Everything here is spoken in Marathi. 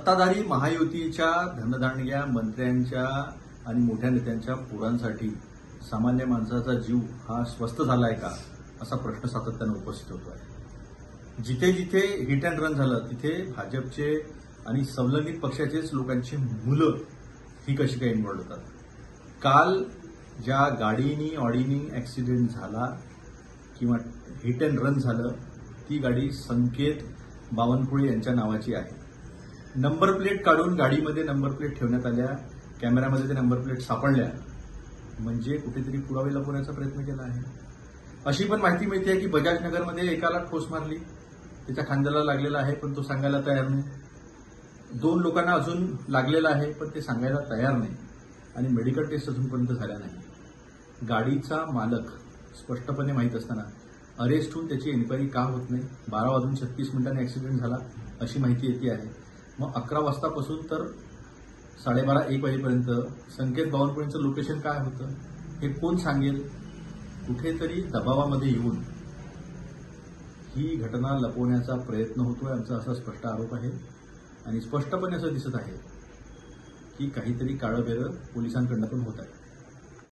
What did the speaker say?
सत्ताधारी महायुतीच्या धनदांडग्या मंत्र्यांच्या आणि मोठ्या नेत्यांच्या पोरांसाठी सामान्य माणसाचा जीव हा स्वस्त झालाय का असा प्रश्न सातत्यानं उपस्थित होतो आहे। जिथे जिथे हिट अँड रन झालं तिथे भाजपचे आणि संलग्नित पक्षाचेच लोकांची मुलं ही कशी काय इन्व्हॉल्व होतात। काल ज्या गाडीनी ऑडीनी ऍक्सिडेंट झाला किंवा हिट अँड रन झालं ती गाडी संकेत बावनकुळे यांच्या नावाची आहे। नंबर प्लेट काढून गाडीमध्ये नंबर प्लेट ठेवण्यात आल्या, कॅमेऱ्यामध्ये ते नंबर प्लेट सापडल्या, म्हणजे कुठेतरी पुरावे लपवण्याचा प्रयत्न केला आहे। अशी पण माहिती मिळते आहे की बजाज नगरमध्ये एकाला ठोस मारली, त्याच्या खांद्याला लागलेला आहे पण तो सांगायला तयार नाही। 2 लोकांना अजून लागलेला आहे पण ते सांगायला तयार नाही आणि मेडिकल टेस्ट अजूनपर्यंत झाल्या नाही। गाडीचा मालक स्पष्टपणे माहीत असताना अरेस्ट होऊन त्याची एन्क्वायरी का होत नाही। 12:36 ऍक्सिडेंट झाला अशी माहिती येते आहे। मग 11 वाजतापासून तर 12:30-1 वाजेपर्यंत संकेत बावनकुळेंचं लोकेशन काय होतं हे कोण सांगेल। कुठेतरी दबावामध्ये येऊन ही घटना लपवण्याचा प्रयत्न होतोय, आमचा असा स्पष्ट आरोप आहे। आणि स्पष्टपणे असं दिसत आहे की काहीतरी काळं बेरं पोलिसांकडनं पण होत आहे।